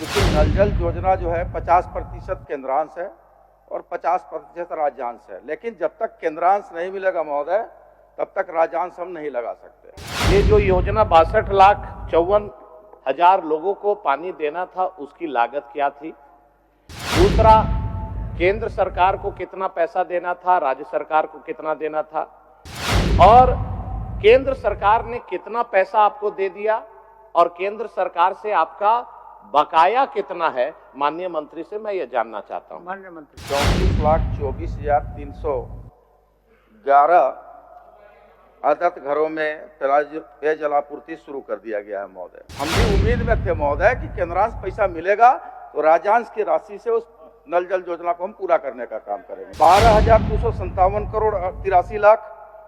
क्योंकि नल जल योजना जो है 50% केंद्रांश है और 50% राज्यांश है, लेकिन जब तक केंद्रांश नहीं मिलेगा महोदय तब तक राज्यांश हम नहीं लगा सकते। ये जो योजना 62,54,000 लोगों को पानी देना था, उसकी लागत क्या थी? दूसरा, केंद्र सरकार को कितना पैसा देना था, राज्य सरकार को कितना देना था, और केंद्र सरकार ने कितना पैसा आपको दे दिया और केंद्र सरकार से आपका बकाया कितना है? माननीय मंत्री से मैं ये जानना चाहता हूं। माननीय मंत्री, 34,24,311 आदत घरों में पेयजल आपूर्ति शुरू कर दिया गया है महोदय। हम भी उम्मीद में थे महोदय कि केंद्रांश पैसा मिलेगा तो राज्यांश की राशि से उस नल जल योजना को हम पूरा करने का काम करेंगे। 12,257 करोड़ 83 लाख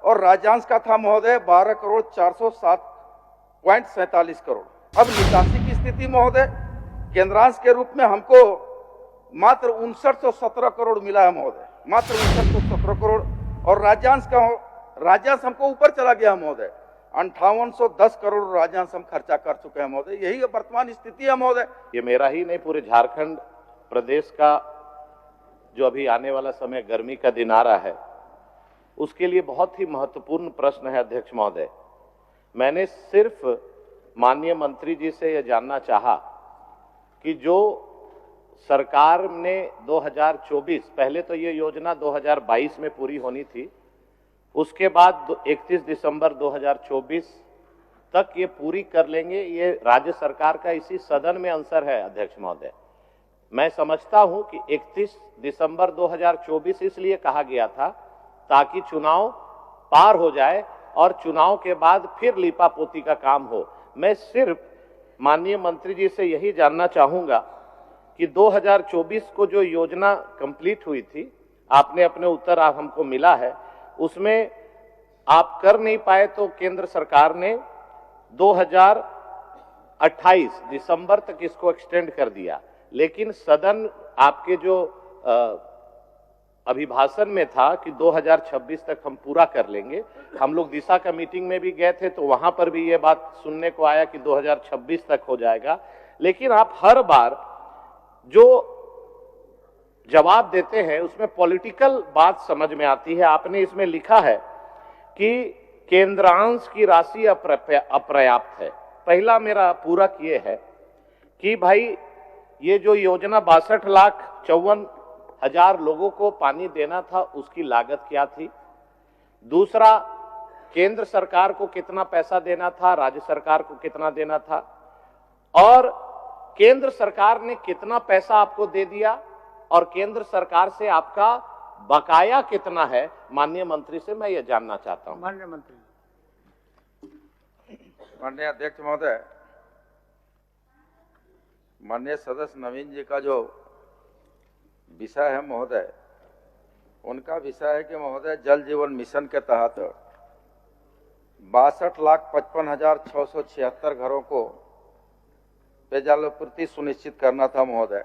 और राज्यांश का था महोदय 12,407.47 करोड़। अब निकासी की स्थिति महोदय, केंद्रांश के रूप में हमको मात्र 5917 करोड़ मिला है महोदय, मात्र 5917 करोड़, और राज्यांश हमको ऊपर चला गया महोदय, 5810 करोड़ राज्यांश हम खर्चा कर चुके हैं महोदय। यही वर्तमान स्थिति है महोदय। ये मेरा ही नहीं, पूरे झारखंड प्रदेश का जो अभी आने वाला समय गर्मी का दिन आ रहा है, उसके लिए बहुत ही महत्वपूर्ण प्रश्न है अध्यक्ष महोदय। मैंने सिर्फ माननीय मंत्री जी से यह जानना चाहा कि जो सरकार ने 2024, पहले तो ये योजना 2022 में पूरी होनी थी, उसके बाद 31 दिसंबर 2024 तक ये पूरी कर लेंगे, ये राज्य सरकार का इसी सदन में आंसर है अध्यक्ष महोदय। मैं समझता हूं कि 31 दिसंबर 2024 इसलिए कहा गया था ताकि चुनाव पार हो जाए और चुनाव के बाद फिर लीपापोती का काम हो। मैं सिर्फ माननीय मंत्री जी से यही जानना चाहूंगा कि 2024 को जो योजना कंप्लीट हुई थी, आपने अपने उत्तर हमको मिला है, उसमें आप कर नहीं पाए तो केंद्र सरकार ने 2028 दिसंबर तक इसको एक्सटेंड कर दिया, लेकिन सदन आपके जो अभिभाषण में था कि 2026 तक हम पूरा कर लेंगे। हम लोग दिशा का मीटिंग में भी गए थे तो वहां पर भी ये बात सुनने को आया कि 2026 तक हो जाएगा, लेकिन आप हर बार जो जवाब देते हैं उसमें पॉलिटिकल बात समझ में आती है। आपने इसमें लिखा है कि केंद्रांश की राशि अपर्याप्त है। पहला मेरा पूरक ये है कि भाई ये जो योजना 62,54,000 लोगों को पानी देना था, उसकी लागत क्या थी? दूसरा, केंद्र सरकार को कितना पैसा देना था, राज्य सरकार को कितना देना था, और केंद्र सरकार ने कितना पैसा आपको दे दिया और केंद्र सरकार से आपका बकाया कितना है? माननीय मंत्री से मैं ये जानना चाहता हूं। माननीय मंत्री, माननीय अध्यक्ष महोदय, माननीय सदस्य नवीन जी का जो विषय है महोदय, उनका विषय है कि महोदय जल जीवन मिशन के तहत 62,55,676 घरों को पेयजल आपूर्ति सुनिश्चित करना था महोदय।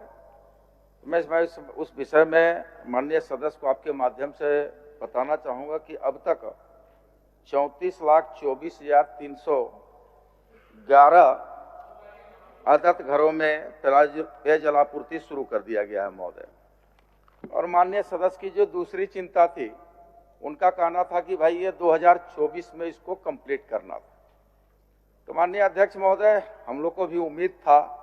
मैं उस विषय में माननीय सदस्य को आपके माध्यम से बताना चाहूंगा कि अब तक 34,24,311 आदत घरों में पेयजल आपूर्ति शुरू कर दिया गया है महोदय। और माननीय सदस्य की जो दूसरी चिंता थी, उनका कहना था कि भाई ये 2024 में इसको कंप्लीट करना था। तो माननीय अध्यक्ष महोदय, हम लोग को भी उम्मीद था,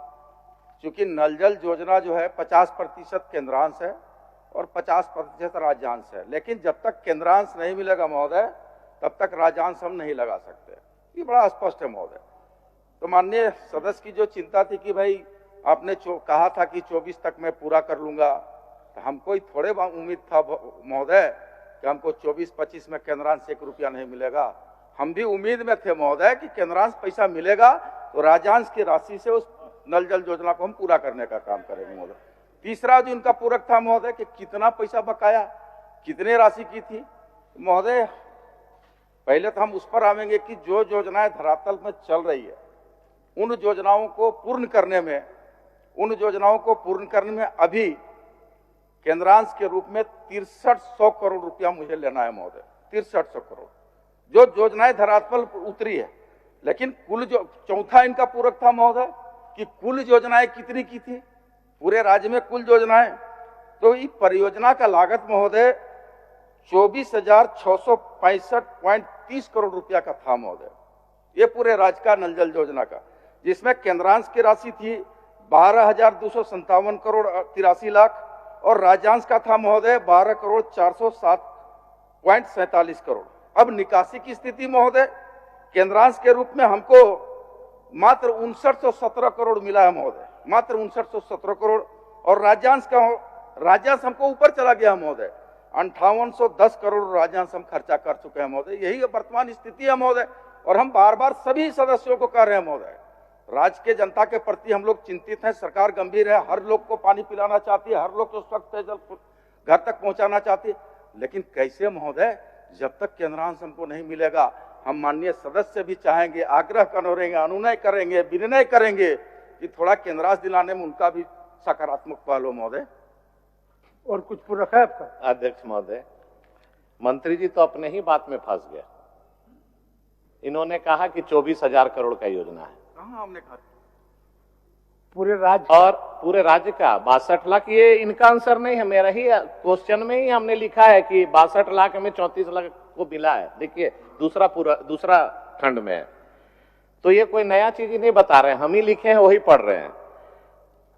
क्योंकि नल जल योजना जो है 50% केंद्रांश है और 50% राज्यांश है, लेकिन जब तक केंद्रांश नहीं मिलेगा महोदय तब तक राज्यांश हम नहीं लगा सकते। ये बड़ा स्पष्ट है महोदय। तो माननीय सदस्य की जो चिंता थी कि भाई आपने कहा था कि 24 तक मैं पूरा कर लूंगा, तो हमको थोड़े उम्मीद था महोदय कि हमको 24-25 में केंद्रांश 1 रुपया नहीं मिलेगा। हम भी उम्मीद में थे महोदय कि केंद्रांश पैसा मिलेगा तो राज्यांश की राशि से उस नल जल योजना को हम पूरा करने का काम करेंगे महोदय। तीसरा जो इनका पूरक था महोदय कि कितना पैसा बकाया, कितने राशि की थी महोदय। पहले तो हम उस पर आवेंगे कि जो योजनाएं धरातल में चल रही है, उन योजनाओं को पूर्ण करने में अभी केंद्रांश के रूप में 6300 करोड़ रुपया मुझे लेना है महोदय। 6300 करोड़ जो योजनाएं धरातल पर उतरी है, लेकिन कुल जो चौथा इनका पूरक था महोदय कि कुल योजनाएं कितनी की थी, पूरे राज्य में कुल योजनाएं, तो इस परियोजना का लागत महोदय 24,665.30 करोड़ रुपया का था महोदय, ये पूरे राज्य का नल जल योजना का, जिसमें केंद्रांश की राशि थी 12,257 करोड़ 83 लाख और राज्यांश का था महोदय 12,407.47 करोड़। अब निकासी की स्थिति महोदय, केंद्रांश के रूप में हमको मात्र 5917 करोड़ मिला है महोदय, मात्र 5917 करोड़, और राज्यांश हमको ऊपर चला गया महोदय, 5810 करोड़ राज्यांश हम खर्चा कर चुके हैं महोदय। यही वर्तमान स्थिति है महोदय, और हम बार बार सभी सदस्यों को कह रहे हैं महोदय, राज्य के जनता के प्रति हम लोग चिंतित हैं, सरकार गंभीर है, हर लोग को पानी पिलाना चाहती है, हर लोग को स्वच्छ पेयजल घर तक पहुंचाना चाहती है, लेकिन कैसे महोदय, जब तक केंद्रांश हमको नहीं मिलेगा, हम माननीय सदस्य भी चाहेंगे, आग्रह करेंगे, अनुनय करेंगे, विनय करेंगे कि थोड़ा केंद्रांश दिलाने में उनका भी सकारात्मक पहल हो महोदय। और कुछ पूरक है आपका? अध्यक्ष महोदय, मंत्री जी तो अपने ही बात में फंस गए। इन्होंने कहा कि 24,000 करोड़ का योजना है। कहां हमने कहा? पूरे राज्य और पूरे राज्य का 62 लाख, ये इनका आंसर नहीं है, मेरा ही क्वेश्चन में ही हमने लिखा है कि 62 लाख में 34 लाख को मिला है। देखिए दूसरा खंड में है, तो ये कोई नया चीज ही नहीं बता रहे हैं, हम ही लिखे हैं वही पढ़ रहे हैं।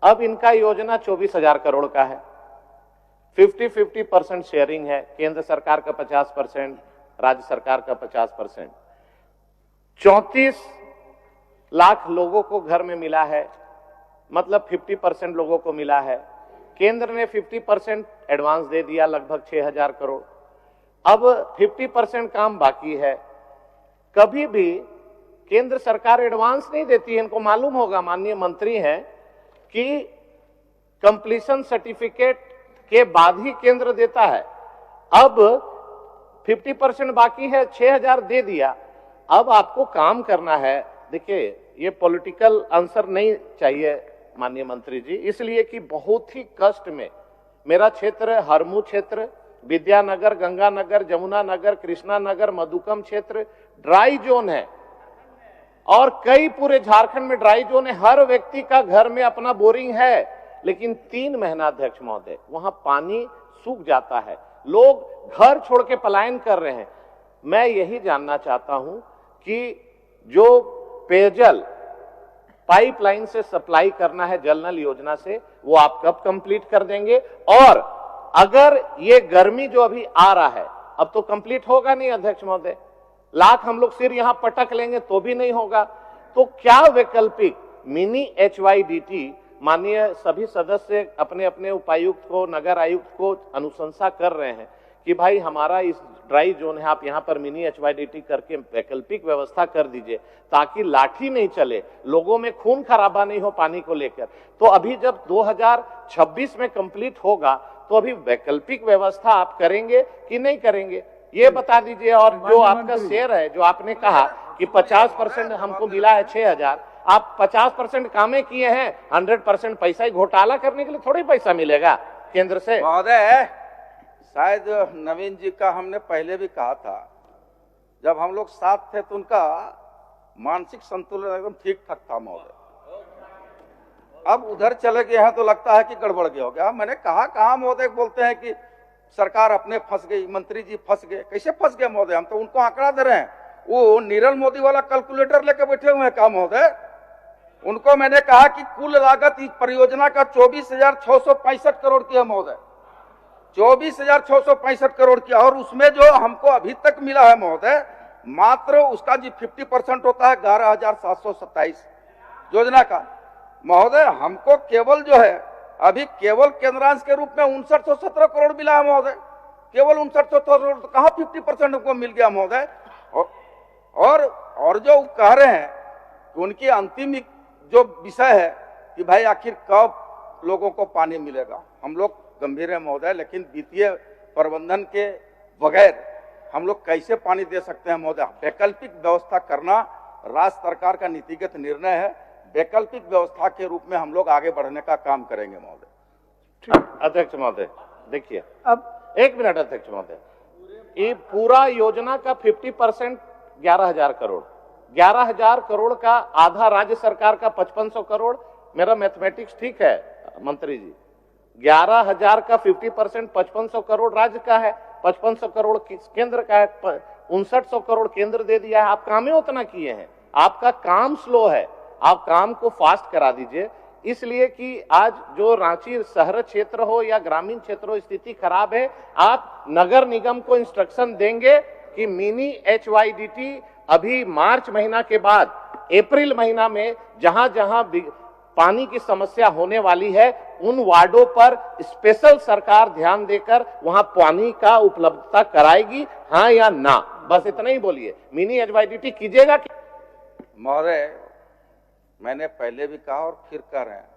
अब इनका योजना 24,000 करोड़ का है, 50-50% शेयरिंग है, केंद्र सरकार का 50%, राज्य सरकार का 50%। 34 लाख लोगों को घर में मिला है, मतलब 50% लोगों को मिला है। केंद्र ने 50% एडवांस दे दिया, लगभग 6,000 करोड़। अब 50% काम बाकी है। कभी भी केंद्र सरकार एडवांस नहीं देती है, इनको मालूम होगा, माननीय मंत्री हैं, कि कंप्लीशन सर्टिफिकेट के बाद ही केंद्र देता है। अब 50% बाकी है, 6,000 दे दिया, अब आपको काम करना है। देखिए, ये पॉलिटिकल आंसर नहीं चाहिए माननीय मंत्री जी, इसलिए कि बहुत ही कष्ट में मेरा क्षेत्र, हरमू क्षेत्र, विद्यानगर, गंगानगर, जमुना नगर, कृष्णा नगर, मधुकम क्षेत्र ड्राई जोन है, और कई पूरे झारखंड में ड्राई जोन है। हर व्यक्ति का घर में अपना बोरिंग है, लेकिन 3 महीना अध्यक्ष महोदय वहां पानी सूख जाता है, लोग घर छोड़ के पलायन कर रहे हैं। मैं यही जानना चाहता हूं कि जो पेयजल पाइपलाइन से सप्लाई करना है जल नल योजना से, वो आप कब कंप्लीट कर देंगे? और अगर ये गर्मी जो अभी आ रहा है, अब तो कंप्लीट होगा नहीं अध्यक्ष महोदय, लाख हम लोग सिर यहां पटक लेंगे तो भी नहीं होगा, तो क्या वैकल्पिक मिनी HYDT, माननीय सभी सदस्य अपने अपने उपायुक्त को, नगर आयुक्त को अनुशंसा कर रहे हैं कि भाई हमारा इस ड्राई जोन है, आप यहां पर मिनी HYDT करके वैकल्पिक व्यवस्था कर दीजिए, ताकि लाठी नहीं चले, लोगों में खून खराबा नहीं हो पानी को लेकर। तो अभी जब 2026 में कंप्लीट होगा, तो अभी वैकल्पिक व्यवस्था आप करेंगे कि नहीं करेंगे, ये बता दीजिए। और जो आपका शेयर है, जो आपने कहा कि 50% हमको मिला है 6,000, आप 50% कामें किए हैं, 100% पैसा ही घोटाला करने के लिए थोड़ी पैसा मिलेगा केंद्र से। महोदय, शायद नवीन जी का हमने पहले भी कहा था, जब हम लोग साथ थे तो उनका मानसिक संतुलन एकदम ठीक ठाक था महोदय। अब उधर चले गए हैं तो लगता है कि गड़बड़ गया हो गया। मैंने कहा महोदय बोलते हैं कि सरकार अपने फंस गई, मंत्री जी फंस गए। कैसे फंस गए महोदय? हम तो उनको आंकड़ा दे रहे हैं, वो नीरल मोदी वाला कैलकुलेटर लेके बैठे हुए हैं का महोदय। उनको मैंने कहा कि कुल लागत इस परियोजना का 24,665 करोड़ की है महोदय, 24,665 करोड़ की, और उसमें जो हमको अभी तक मिला है महोदय, मात्र उसका जी 50% होता है 11,727 योजना का महोदय। हमको केवल जो है अभी केवल केंद्रांश के रूप में 5917 करोड़ मिला है महोदय, केवल 5917 करोड़, तो कहां 50% हमको मिल गया महोदय। और जो कह रहे हैं कि उनकी अंतिम जो विषय है कि भाई आखिर कब लोगों को पानी मिलेगा, हम लोग गंभीर है महोदय, लेकिन वित्तीय प्रबंधन के बगैर हम लोग कैसे पानी दे सकते हैं महोदय? वैकल्पिक व्यवस्था करना राज्य सरकार का नीतिगत निर्णय है, वैकल्पिक व्यवस्था के रूप में हम लोग आगे बढ़ने का काम करेंगे महोदय। अध्यक्ष महोदय देखिए, अब 1 मिनट अध्यक्ष महोदय, ये पूरा योजना का 50% 11,000 करोड़, 11,000 करोड़ का आधा राज्य सरकार का 5500 करोड़, मेरा मैथमेटिक्स ठीक है मंत्री जी, 11,000 का 50% 5500 करोड़ राज्य का है, 5500 करोड़ केंद्र का है, 5900 करोड़ केंद्र दे दिया है। आप काम ही उतना किए हैं, आपका काम स्लो है, आप काम को फास्ट करा दीजिए। इसलिए कि आज जो रांची शहर क्षेत्र हो या ग्रामीण क्षेत्र हो, स्थिति खराब है। आप नगर निगम को इंस्ट्रक्शन देंगे कि मिनी HYDT अभी मार्च महीना के बाद अप्रैल महीना में जहां जहां पानी की समस्या होने वाली है, उन वार्डों पर स्पेशल सरकार ध्यान देकर वहां पानी का उपलब्धता कराएगी, हाँ या ना? बस इतना ही बोलिए। मिनी HYDT कीजिएगा कि महोदय, मैंने पहले भी कहा और फिर कह रहे हैं,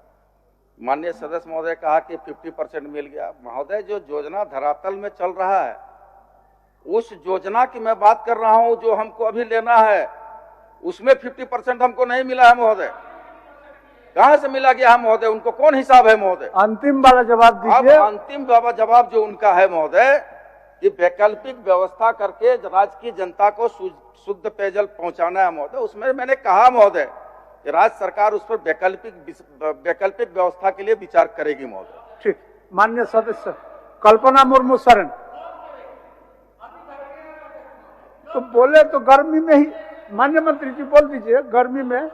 माननीय सदस्य महोदय कहा कि 50% मिल गया। महोदय, जो योजना धरातल में चल रहा है, उस योजना की मैं बात कर रहा हूं, जो हमको अभी लेना है, उसमें 50% हमको नहीं मिला है महोदय। कहां से मिला गया है महोदय? उनको कौन हिसाब है महोदय? अंतिम वाला जवाब दीजिए। अब अंतिम जवाब जो उनका है महोदय, कि वैकल्पिक व्यवस्था करके राज्य की जनता को शुद्ध पेयजल पहुंचाना है महोदय। उसमें मैंने कहा महोदय कि राज्य सरकार उस पर वैकल्पिक व्यवस्था के लिए विचार करेगी महोदय। ठीक, माननीय सदस्य कल्पना मुर्मू सरन। तो बोले तो गर्मी में ही, माननीय मंत्री जी बोल दीजिए, गर्मी में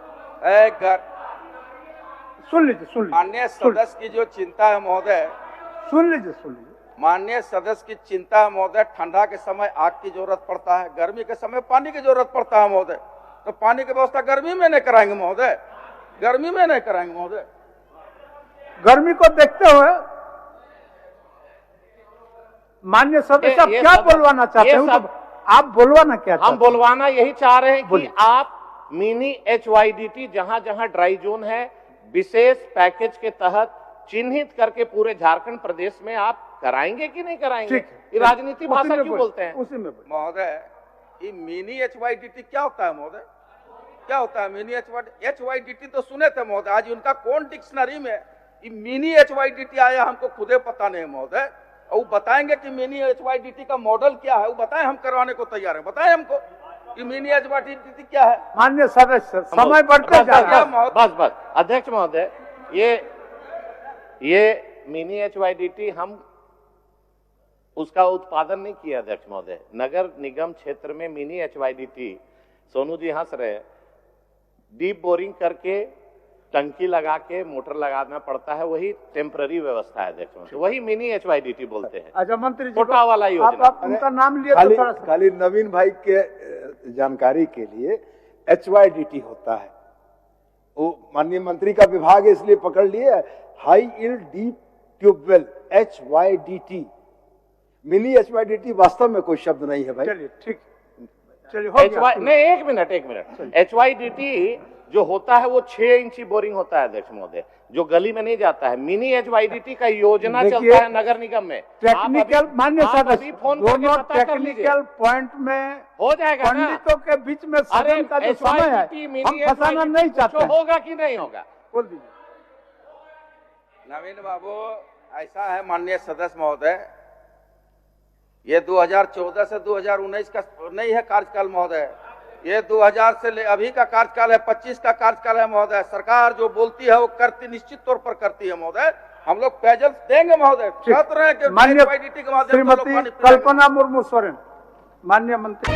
सुन लीजिए। माननीय सदस्य की जो चिंता है महोदय, सुन लीजिए। माननीय सदस्य की चिंता है महोदय, ठंडा के समय आग की जरूरत पड़ता है, गर्मी के समय पानी की जरूरत पड़ता है महोदय। तो पानी की व्यवस्था गर्मी में नहीं कराएंगे महोदय, गर्मी में नहीं कराएंगे महोदय। गर्मी को देखते हुए माननीय सदस्य आप क्या बोलवाना चाहते हैं? आप बोलवाना क्या चाहते हैं? हम बोलवाना यही चाह रहे हैं कि आप मिनी HYDT जहां जहां ड्राई जोन है, विशेष पैकेज के तहत चिन्हित करके पूरे झारखंड प्रदेश में आप कराएंगे कि नहीं कराएंगे? ये राजनीति भाषा क्यों बोलते हैं? उसी में महोदय, ये मिनी HYDT क्या होता है महोदय? क्या होता है मिनी HYDT? तो सुने थे महोदय, आज उनका कौन डिक्शनरी में ये मिनी HYDT आया हमको खुदे पता नहीं महोदय। और वो बताएंगे कि मिनी HYDT का मॉडल क्या है, वो बताएं, हम करवाने को तैयार है। बताएं हमको कि मिनी HYDT क्या है। माननीय सदस्य, समय बढ़ते जा रहा है। बस अध्यक्ष महोदय, ये मिनी HYDT हम उसका उत्पादन नहीं किया अध्यक्ष महोदय। नगर निगम क्षेत्र में मिनी HYDT, सोनू जी हंस रहे, डीप बोरिंग करके टंकी लगा के मोटर लगाना पड़ता है, वही टेम्पररी व्यवस्था है अध्यक्ष महोदय, वही मिनी HYDT बोलते हैं। अच्छा मंत्री जी, छोटा वाला योजना। आप उनका नाम लिए तो थोड़ा सा खाली नवीन भाई के जानकारी के लिए HYDT होता है, वो माननीय मंत्री का विभाग है इसलिए पकड़ लिए, high yield deep tubewell HYDT। Mini HYDT वास्तव में कोई शब्द नहीं है भाई। चलिए ठीक, चलिए हो गया। नहीं, एक मिनट। HYDT जो होता है वो 6 इंची बोरिंग होता है अध्यक्ष महोदय, जो गली में नहीं जाता है। मिनी HYDT का योजना चलता है नगर निगम में। टेक्निकल मान्य सदस्य, दोनों टेक्निकल पॉइंट में हो जाएगा ना, पंडितों के बीच में सदन का जो समय है, हम फंसाना नहीं चाहते। होगा कि नहीं होगा? बोल दीजिए। नवीन बाबू, ऐसा है माननीय सदस्य महोदय, ये 2014 से 2019 का नहीं है कार्यकाल महोदय, ये 2000 से अभी का कार्यकाल है, 25 का कार्यकाल है महोदय। सरकार जो बोलती है वो करती, निश्चित तौर पर करती है महोदय। हम लोग पेयजल देंगे महोदय, माननीय श्रीमती कल्पना मुर्मू सोरेन, माननीय मंत्री।